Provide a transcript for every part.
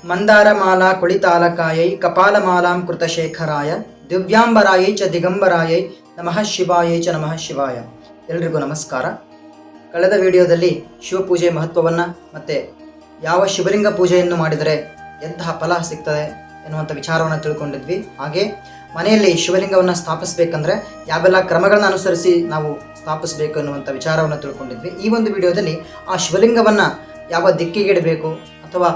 ಮಂದಾರಮಾಲಾ ಕುಳಿತಾಲಕಾಯೈ ಕಪಾಲಮಾಲಾಂ ಕೃತಶೇಖರಾಯ ದಿವ್ಯಾಂಬರಾಯೈ ಚ ದಿಗಂಬರಾಯೈ ನಮಃ ಶಿವಾಯೈ ಚ ನಮಃ ಶಿವಾಯ. ಎಲ್ರಿಗೂ ನಮಸ್ಕಾರ. ಕಳೆದ ವಿಡಿಯೋದಲ್ಲಿ ಶಿವಪೂಜೆ ಮಹತ್ವವನ್ನು ಮತ್ತು ಯಾವ ಶಿವಲಿಂಗ ಪೂಜೆಯನ್ನು ಮಾಡಿದರೆ ಎಂತಹ ಫಲ ಸಿಗ್ತದೆ ಎನ್ನುವಂಥ ವಿಚಾರವನ್ನು ತಿಳ್ಕೊಂಡಿದ್ವಿ. ಹಾಗೆ ಮನೆಯಲ್ಲಿ ಶಿವಲಿಂಗವನ್ನು ಸ್ಥಾಪಿಸಬೇಕಂದ್ರೆ ಯಾವೆಲ್ಲ ಕ್ರಮಗಳನ್ನು ಅನುಸರಿಸಿ ನಾವು ಸ್ಥಾಪಿಸಬೇಕು ಎನ್ನುವಂಥ ವಿಚಾರವನ್ನು ತಿಳ್ಕೊಂಡಿದ್ವಿ. ಈ ಒಂದು ವಿಡಿಯೋದಲ್ಲಿ ಆ ಶಿವಲಿಂಗವನ್ನು ಯಾವ ದಿಕ್ಕಿಗೆ ಇಡಬೇಕು ಅಥವಾ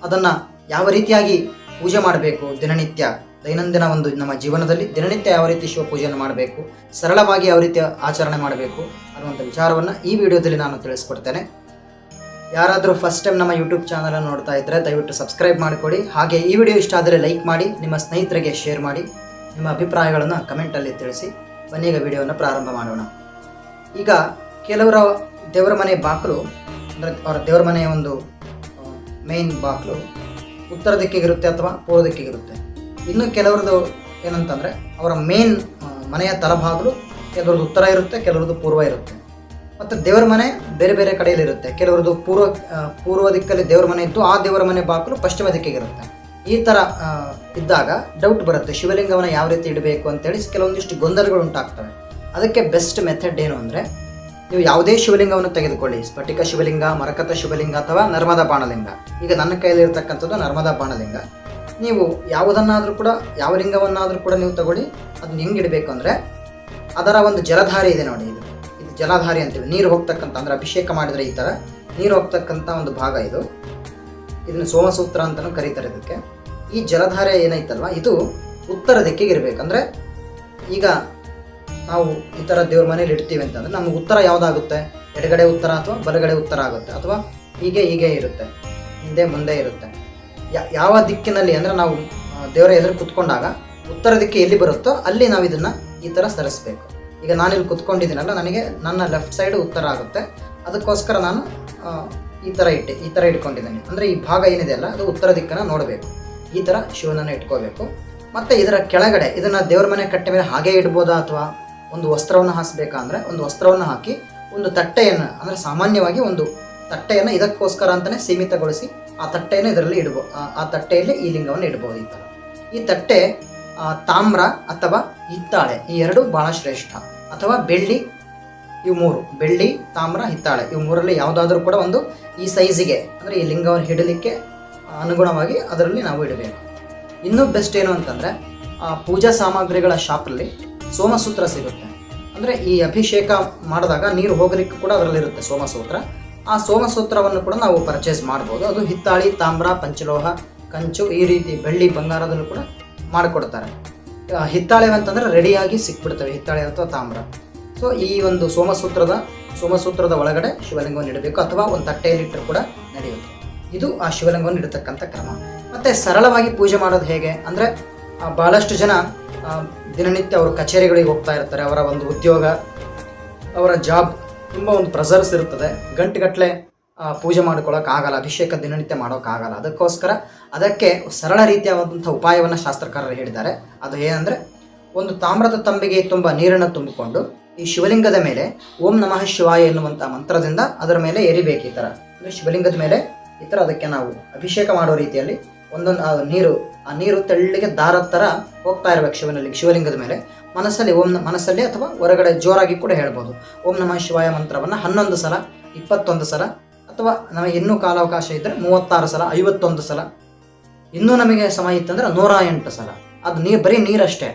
ಅದನ್ನು ಯಾವ ರೀತಿಯಾಗಿ ಪೂಜೆ ಮಾಡಬೇಕು, ದಿನನಿತ್ಯ ದೈನಂದಿನ ಒಂದು ನಮ್ಮ ಜೀವನದಲ್ಲಿ ದಿನನಿತ್ಯ ಯಾವ ರೀತಿ ಶಿವಪೂಜೆಯನ್ನು ಮಾಡಬೇಕು, ಸರಳವಾಗಿ ಯಾವ ರೀತಿ ಆಚರಣೆ ಮಾಡಬೇಕು ಅನ್ನುವಂಥ ವಿಚಾರವನ್ನು ಈ ವಿಡಿಯೋದಲ್ಲಿ ನಾನು ತಿಳಿಸ್ಕೊಡ್ತೇನೆ. ಯಾರಾದರೂ ಫಸ್ಟ್ ಟೈಮ್ ನಮ್ಮ ಯೂಟ್ಯೂಬ್ ಚಾನಲನ್ನು ನೋಡ್ತಾ ಇದ್ದರೆ ದಯವಿಟ್ಟು ಸಬ್ಸ್ಕ್ರೈಬ್ ಮಾಡಿಕೊಡಿ. ಹಾಗೆ ಈ ವಿಡಿಯೋ ಇಷ್ಟ ಆದರೆ ಲೈಕ್ ಮಾಡಿ, ನಿಮ್ಮ ಸ್ನೇಹಿತರಿಗೆ ಶೇರ್ ಮಾಡಿ, ನಿಮ್ಮ ಅಭಿಪ್ರಾಯಗಳನ್ನು ಕಮೆಂಟಲ್ಲಿ ತಿಳಿಸಿ. ಬನ್ನಿ ಈಗ ವಿಡಿಯೋವನ್ನು ಪ್ರಾರಂಭ ಮಾಡೋಣ. ಈಗ ಕೆಲವರ ದೇವರ ಮನೆ ಬಾಗಿಲು ಅಂದರೆ ಅವರ ದೇವರ ಮನೆಯ ಒಂದು ಮೇನ್ ಬಾಗಿಲು ಉತ್ತರ ದಿಕ್ಕಿಗಿರುತ್ತೆ ಅಥವಾ ಪೂರ್ವ ದಿಕ್ಕಿಗಿರುತ್ತೆ. ಇನ್ನು ಕೆಲವ್ರದ್ದು ಏನಂತಂದರೆ ಅವರ ಮೇನ್ ಮನೆಯ ತಲಭಾಗಲು ಕೆಲವ್ರದ್ದು ಉತ್ತರ ಇರುತ್ತೆ, ಕೆಲವ್ರದ್ದು ಪೂರ್ವ ಇರುತ್ತೆ. ಮತ್ತು ದೇವರ ಮನೆ ಬೇರೆ ಬೇರೆ ಕಡೆಯಲ್ಲಿರುತ್ತೆ. ಕೆಲವ್ರದ್ದು ಪೂರ್ವ ದಿಕ್ಕಲ್ಲಿ ದೇವರ ಮನೆ ಇದ್ದು ಆ ದೇವರ ಮನೆ ಬಾಗಿಲು ಪಶ್ಚಿಮ ದಿಕ್ಕಿಗಿರುತ್ತೆ. ಈ ಥರ ಇದ್ದಾಗ ಡೌಟ್ ಬರುತ್ತೆ, ಶಿವಲಿಂಗವನ್ನು ಯಾವ ರೀತಿ ಇಡಬೇಕು ಅಂತೇಳಿ ಕೆಲವೊಂದಿಷ್ಟು ಗೊಂದಲಗಳು ಉಂಟಾಗ್ತವೆ. ಅದಕ್ಕೆ ಬೆಸ್ಟ್ ಮೆಥಡ್ ಏನು ಅಂದರೆ, ನೀವು ಯಾವುದೇ ಶಿವಲಿಂಗವನ್ನು ತೆಗೆದುಕೊಳ್ಳಿ, ಸ್ಫಟಿಕ ಶಿವಲಿಂಗ, ಮರಕತ ಶಿವಲಿಂಗ ಅಥವಾ ನರ್ಮದಾ ಬಾಣಲಿಂಗ. ಈಗ ನನ್ನ ಕೈಯಲ್ಲಿರ್ತಕ್ಕಂಥದ್ದು ನರ್ಮದಾ ಬಾಣಲಿಂಗ. ನೀವು ಯಾವುದನ್ನಾದರೂ ಕೂಡ ಯಾವ ಲಿಂಗವನ್ನಾದರೂ ಕೂಡ ನೀವು ತಗೊಳ್ಳಿ. ಅದನ್ನ ಹೆಂಗೆ ಇಡಬೇಕು ಅಂದರೆ, ಅದರ ಒಂದು ಜಲಧಾರೆ ಇದೆ ನೋಡಿ, ಇದು ಜಲಧಾರೆ ಅಂತೀವಿ. ನೀರು ಹೋಗ್ತಕ್ಕಂಥ ಅಂದರೆ ಅಭಿಷೇಕ ಮಾಡಿದರೆ ಈ ಥರ ನೀರು ಹೋಗ್ತಕ್ಕಂಥ ಒಂದು ಭಾಗ ಇದು. ಇದನ್ನು ಸೋಮಸೂತ್ರ ಅಂತಲೂ ಕರೀತಾರೆ ಇದಕ್ಕೆ. ಈ ಜಲಧಾರೆ ಏನೈತಲ್ವ, ಇದು ಉತ್ತರ ದಿಕ್ಕಿಗೆ ಇರಬೇಕು. ಅಂದರೆ ಈಗ ನಾವು ಈ ಥರ ದೇವ್ರ ಮನೇಲಿ ಇಡ್ತೀವಿ ಅಂತಂದರೆ ನಮಗೆ ಉತ್ತರ ಯಾವುದಾಗುತ್ತೆ, ಎಡಗಡೆ ಉತ್ತರ ಅಥವಾ ಬಲಗಡೆ ಉತ್ತರ ಆಗುತ್ತೆ, ಅಥವಾ ಹೀಗೆ ಇರುತ್ತೆ, ಹಿಂದೆ ಮುಂದೆ ಇರುತ್ತೆ. ಯಾವ ದಿಕ್ಕಿನಲ್ಲಿ ಅಂದರೆ ನಾವು ದೇವರ ಎದುರು ಕುತ್ಕೊಂಡಾಗ ಉತ್ತರ ದಿಕ್ಕಿ ಎಲ್ಲಿ ಬರುತ್ತೋ ಅಲ್ಲಿ ನಾವು ಇದನ್ನು ಈ ಥರ ಸರಿಸಬೇಕು. ಈಗ ನಾನಿಲ್ಲಿ ಕುತ್ಕೊಂಡಿದ್ದೀನಲ್ಲ, ನನಗೆ ನನ್ನ ಲೆಫ್ಟ್ ಸೈಡ್ ಉತ್ತರ ಆಗುತ್ತೆ. ಅದಕ್ಕೋಸ್ಕರ ನಾನು ಈ ಥರ ಇಟ್ಕೊಂಡಿದ್ದೀನಿ. ಅಂದರೆ ಈ ಭಾಗ ಏನಿದೆ ಅಲ್ಲ, ಅದು ಉತ್ತರ ದಿಕ್ಕನ್ನು ನೋಡಬೇಕು. ಈ ಥರ ಶಿವನನ್ನು ಇಟ್ಕೋಬೇಕು. ಮತ್ತು ಇದರ ಕೆಳಗಡೆ ಇದನ್ನು ದೇವ್ರ ಮನೆ ಕಟ್ಟೆ ಮೇಲೆ ಹಾಗೆ ಇಡ್ಬೋದಾ ಅಥವಾ ಒಂದು ವಸ್ತ್ರವನ್ನು ಹಾಸಬೇಕಾ ಅಂದರೆ, ಒಂದು ವಸ್ತ್ರವನ್ನು ಹಾಕಿ ಒಂದು ತಟ್ಟೆಯನ್ನು, ಅಂದರೆ ಸಾಮಾನ್ಯವಾಗಿ ಒಂದು ತಟ್ಟೆಯನ್ನು ಇದಕ್ಕೋಸ್ಕರ ಅಂತಲೇ ಸೀಮಿತಗೊಳಿಸಿ ಆ ತಟ್ಟೆಯನ್ನು ಇದರಲ್ಲಿ ಆ ತಟ್ಟೆಯಲ್ಲಿ ಈ ಲಿಂಗವನ್ನು ಇಡ್ಬೋದು. ಈ ಥರ ಈ ತಟ್ಟೆ ತಾಮ್ರ ಅಥವಾ ಹಿತ್ತಾಳೆ ಈ ಎರಡು ಭಾಳ ಶ್ರೇಷ್ಠ, ಅಥವಾ ಬೆಳ್ಳಿ. ಇವು ಮೂರು, ಬೆಳ್ಳಿ, ತಾಮ್ರ, ಹಿತ್ತಾಳೆ, ಇವು ಮೂರಲ್ಲಿ ಯಾವುದಾದ್ರೂ ಕೂಡ ಒಂದು ಈ ಸೈಜಿಗೆ ಅಂದರೆ ಈ ಲಿಂಗವನ್ನು ಹಿಡಲಿಕ್ಕೆ ಅನುಗುಣವಾಗಿ ಅದರಲ್ಲಿ ನಾವು ಇಡಬೇಕು. ಇನ್ನೂ ಬೆಸ್ಟ್ ಏನು ಅಂತಂದರೆ, ಪೂಜಾ ಸಾಮಗ್ರಿಗಳ ಶಾಪಲ್ಲಿ ಸೋಮಸೂತ್ರ ಸಿಗುತ್ತೆ. ಅಂದರೆ ಈ ಅಭಿಷೇಕ ಮಾಡಿದಾಗ ನೀರು ಹೋಗಲಿಕ್ಕೆ ಕೂಡ ಅದರಲ್ಲಿರುತ್ತೆ ಸೋಮಸೂತ್ರ. ಆ ಸೋಮಸೂತ್ರವನ್ನು ಕೂಡ ನಾವು ಪರ್ಚೇಸ್ ಮಾಡ್ಬೋದು. ಅದು ಹಿತ್ತಾಳಿ, ತಾಮ್ರ, ಪಂಚಲೋಹ, ಕಂಚು ಈ ರೀತಿ ಬೆಳ್ಳಿ, ಬಂಗಾರದಲ್ಲೂ ಕೂಡ ಮಾಡಿಕೊಡ್ತಾರೆ. ಹಿತ್ತಾಳೆ ಅಂತಂದರೆ ರೆಡಿಯಾಗಿ ಸಿಕ್ಬಿಡ್ತವೆ, ಹಿತ್ತಾಳೆ ಅಥವಾ ತಾಮ್ರ. ಸೊ ಈ ಒಂದು ಸೋಮಸೂತ್ರದ ಒಳಗಡೆ ಶಿವಲಿಂಗವನ್ನು ಇಡಬೇಕು, ಅಥವಾ ಒಂದು ತಟ್ಟೆಯಲ್ಲಿಟ್ಟರು ಕೂಡ ನಡೆಯುತ್ತೆ. ಇದು ಆ ಶಿವಲಿಂಗವನ್ನು ಇಡತಕ್ಕಂಥ ಕ್ರಮ. ಮತ್ತು ಸರಳವಾಗಿ ಪೂಜೆ ಮಾಡೋದು ಹೇಗೆ ಅಂದರೆ, ಭಾಳಷ್ಟು ಜನ ದಿನನಿತ್ಯ ಅವರು ಕಚೇರಿಗಳಿಗೆ ಹೋಗ್ತಾ ಇರ್ತಾರೆ. ಅವರ ಒಂದು ಉದ್ಯೋಗ, ಅವರ ಜಾಬ್ ತುಂಬ ಒಂದು ಪ್ರೆಸರ್ಸ್ ಇರ್ತದೆ. ಗಂಟೆಗಟ್ಟಲೆ ಪೂಜೆ ಮಾಡ್ಕೊಳ್ಳೋಕ್ಕಾಗಲ್ಲ, ಅಭಿಷೇಕ ದಿನನಿತ್ಯ ಮಾಡೋಕ್ಕಾಗಲ್ಲ. ಅದಕ್ಕೆ ಸರಳ ರೀತಿಯಾದಂಥ ಉಪಾಯವನ್ನು ಶಾಸ್ತ್ರಕಾರರು ಹೇಳಿದ್ದಾರೆ. ಅದು ಏನಂದರೆ, ಒಂದು ತಾಮ್ರದ ತಂಬಿಗೆ ತುಂಬ ನೀರನ್ನು ತುಂಬಿಕೊಂಡು ಈ ಶಿವಲಿಂಗದ ಮೇಲೆ ಓಂ ನಮಃ ಶಿವಾಯ ಎನ್ನುವಂಥ ಮಂತ್ರದಿಂದ ಅದರ ಮೇಲೆ ಎರಿಬೇಕು. ಈ ಥರ ಅಂದರೆ ಶಿವಲಿಂಗದ ಮೇಲೆ ಈ ಥರ ಅದಕ್ಕೆ ನಾವು ಅಭಿಷೇಕ ಮಾಡೋ ರೀತಿಯಲ್ಲಿ ಒಂದೊಂದು ಆ ನೀರು ತೆಳ್ಳಿಗೆ ದಾರದ ಥರ ಹೋಗ್ತಾ ಇರಬೇಕು ಶಿವಲಿಂಗದ ಮೇಲೆ. ಮನಸ್ಸಲ್ಲಿ ಅಥವಾ ಹೊರಗಡೆ ಜೋರಾಗಿ ಕೂಡ ಹೇಳ್ಬೋದು. ಓಂ ನಮಃ ಶಿವಾಯ ಮಂತ್ರವನ್ನು 11 ಸಲ, 21 ಸಲ, ಅಥವಾ ನಮಗೆ ಇನ್ನೂ ಕಾಲಾವಕಾಶ ಇದ್ದರೆ 36 ಸಲ, 51 ಸಲ, ಇನ್ನೂ ನಮಗೆ ಸಮಯ ಇತ್ತಂದರೆ 108 ಸಲ. ಅದು ಬರೀ ನೀರಷ್ಟೇ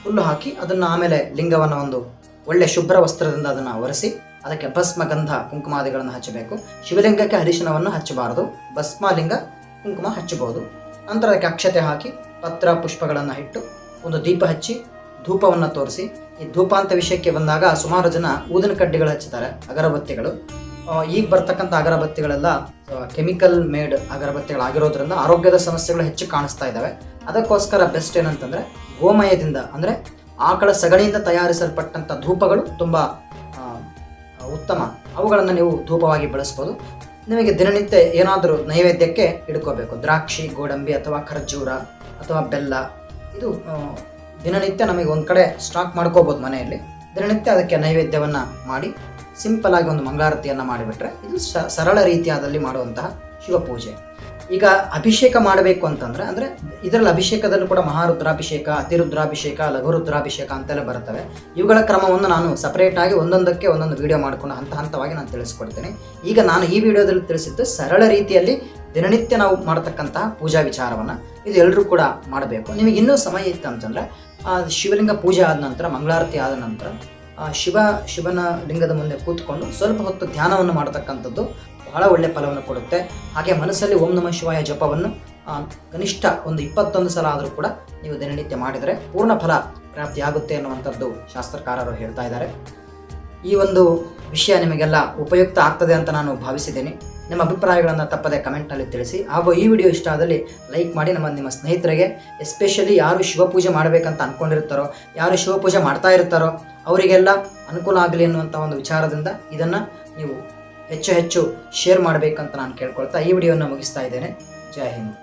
ಫುಲ್ಲು ಹಾಕಿ ಅದನ್ನು ಆಮೇಲೆ ಲಿಂಗವನ್ನು ಒಂದು ಒಳ್ಳೆ ಶುಭ್ರ ವಸ್ತ್ರದಿಂದ ಅದನ್ನು ಒರೆಸಿ ಅದಕ್ಕೆ ಭಸ್ಮ, ಗಂಧ, ಕುಂಕುಮಾದಿಗಳನ್ನು ಹಚ್ಚಬೇಕು. ಶಿವಲಿಂಗಕ್ಕೆ ಅರಿಶಿನವನ್ನು ಹಚ್ಚಬಾರದು, ಭಸ್ಮಲಿಂಗ, ಕುಂಕುಮ ಹಚ್ಚಬಹುದು. ನಂತರ ಅದಕ್ಕೆ ಅಕ್ಷತೆ ಹಾಕಿ ಪತ್ರ ಪುಷ್ಪಗಳನ್ನು ಇಟ್ಟು ಒಂದು ದೀಪ ಹಚ್ಚಿ ಧೂಪವನ್ನು ತೋರಿಸಿ. ಈ ಧೂಪ ಅಂತ ವಿಷಯಕ್ಕೆ ಬಂದಾಗ ಸುಮಾರು ಜನ ಊದಿನ ಕಡ್ಡಿಗಳು ಹಚ್ಚುತ್ತಾರೆ, ಅಗರಬತ್ತಿಗಳು. ಈಗ ಬರ್ತಕ್ಕಂಥ ಅಗರಬತ್ತಿಗಳೆಲ್ಲ ಕೆಮಿಕಲ್ ಮೇಡ್ ಅಗರಬತ್ತಿಗಳಾಗಿರೋದ್ರಿಂದ ಆರೋಗ್ಯದ ಸಮಸ್ಯೆಗಳು ಹೆಚ್ಚು ಕಾಣಿಸ್ತಾ ಇದ್ದಾವೆ. ಅದಕ್ಕೋಸ್ಕರ ಬೆಸ್ಟ್ ಏನಂತಂದರೆ, ಗೋಮಯದಿಂದ ಅಂದರೆ ಆಕಳ ಸಗಣಿಯಿಂದ ತಯಾರಿಸಲ್ಪಟ್ಟಂಥ ಧೂಪಗಳು ತುಂಬ ಉತ್ತಮ. ಅವುಗಳನ್ನು ನೀವು ಧೂಪವಾಗಿ ಬಳಸ್ಬೋದು. ನಿಮಗೆ ದಿನನಿತ್ಯ ಏನಾದರೂ ನೈವೇದ್ಯಕ್ಕೆ ಇಡ್ಕೋಬೇಕು, ದ್ರಾಕ್ಷಿ, ಗೋಡಂಬಿ ಅಥವಾ ಖರ್ಜೂರ ಅಥವಾ ಬೆಲ್ಲ. ಇದು ದಿನನಿತ್ಯ ನಮಗೆ ಒಂದು ಕಡೆ ಸ್ಟಾಕ್ ಮಾಡ್ಕೋಬೋದು ಮನೆಯಲ್ಲಿ. ದಿನನಿತ್ಯ ಅದಕ್ಕೆ ನೈವೇದ್ಯವನ್ನು ಮಾಡಿ ಸಿಂಪಲ್ ಆಗಿ ಒಂದು ಮಂಗಳಾರತಿಯನ್ನು ಮಾಡಿಬಿಟ್ರೆ ಇದು ಸರಳ ರೀತಿಯಾದಲ್ಲಿ ಮಾಡುವಂತಹ ಶಿವಪೂಜೆ. ಈಗ ಅಭಿಷೇಕ ಮಾಡಬೇಕು ಅಂತಂದ್ರೆ ಅಂದರೆ ಇದರಲ್ಲಿ ಅಭಿಷೇಕದಲ್ಲೂ ಕೂಡ ಮಹಾರುದ್ರಾಭಿಷೇಕ, ಅತಿರುದ್ರಾಭಿಷೇಕ, ಲಘುರುದ್ರಾಭಿಷೇಕ ಅಂತೆಲ್ಲ ಬರ್ತವೆ. ಇವುಗಳ ಕ್ರಮವನ್ನು ನಾನು ಸಪರೇಟಾಗಿ ಒಂದೊಂದಕ್ಕೆ ಒಂದೊಂದು ವಿಡಿಯೋ ಮಾಡಿಕೊಂಡು ಹಂತವಾಗಿ ನಾನು ತಿಳಿಸ್ಕೊಡ್ತೇನೆ. ಈಗ ನಾನು ಈ ವಿಡಿಯೋದಲ್ಲಿ ತಿಳಿಸಿದ್ದು ಸರಳ ರೀತಿಯಲ್ಲಿ ದಿನನಿತ್ಯ ನಾವು ಮಾಡತಕ್ಕಂತಹ ಪೂಜಾ ವಿಚಾರವನ್ನು ಇದು ಎಲ್ಲರೂ ಕೂಡ ಮಾಡಬೇಕು. ನಿಮಗೆ ಇನ್ನೂ ಸಮಯ ಇತ್ತು ಅಂತಂದರೆ ಶಿವಲಿಂಗ ಪೂಜೆ ಆದ ನಂತರ, ಮಂಗಳಾರತಿ ಆದ ನಂತರ ಶಿವನ ಲಿಂಗದ ಮುಂದೆ ಕೂತ್ಕೊಂಡು ಸ್ವಲ್ಪ ಹೊತ್ತು ಧ್ಯಾನವನ್ನು ಮಾಡತಕ್ಕಂಥದ್ದು ಬಹಳ ಒಳ್ಳೆಯ ಫಲವನ್ನು ಕೊಡುತ್ತೆ. ಹಾಗೆ ಮನಸ್ಸಲ್ಲಿ ಓಂ ನಮಃ ಶಿವಾಯ ಜಪವನ್ನು ಕನಿಷ್ಠ ಒಂದು 21 ಸಲ ಆದರೂ ಕೂಡ ನೀವು ದಿನನಿತ್ಯ ಮಾಡಿದರೆ ಪೂರ್ಣ ಫಲ ಪ್ರಾಪ್ತಿಯಾಗುತ್ತೆ ಅನ್ನುವಂಥದ್ದು ಶಾಸ್ತ್ರಕಾರರು ಹೇಳ್ತಾ ಇದ್ದಾರೆ. ಈ ಒಂದು ವಿಷಯ ನಿಮಗೆಲ್ಲ ಉಪಯುಕ್ತ ಆಗ್ತದೆ ಅಂತ ನಾನು ಭಾವಿಸಿದ್ದೇನೆ. ನಿಮ್ಮ ಅಭಿಪ್ರಾಯಗಳನ್ನು ತಪ್ಪದೆ ಕಮೆಂಟ್ನಲ್ಲಿ ತಿಳಿಸಿ. ಹಾಗೂ ಈ ವಿಡಿಯೋ ಇಷ್ಟ ಆದಲ್ಲಿ ಲೈಕ್ ಮಾಡಿ. ನಿಮ್ಮ ಸ್ನೇಹಿತರಿಗೆ, ಎಸ್ಪೆಷಲಿ ಯಾರು ಶಿವಪೂಜೆ ಮಾಡಬೇಕಂತ ಅಂದ್ಕೊಂಡಿರ್ತಾರೋ, ಯಾರು ಶಿವಪೂಜೆ ಮಾಡ್ತಾ ಇರ್ತಾರೋ ಅವರಿಗೆಲ್ಲ ಅನುಕೂಲ ಆಗಲಿ ಅನ್ನುವಂಥ ಒಂದು ವಿಚಾರದಿಂದ ಇದನ್ನು ನೀವು ಹೆಚ್ಚು ಶೇರ್ ಮಾಡಬೇಕಂತ ನಾನು ಕೇಳ್ಕೊಳ್ತಾ ಈ ವಿಡಿಯೋನ ಮುಗಿಸ್ತಾ ಇದ್ದೇನೆ. ಜೈ ಹಿಂದ್.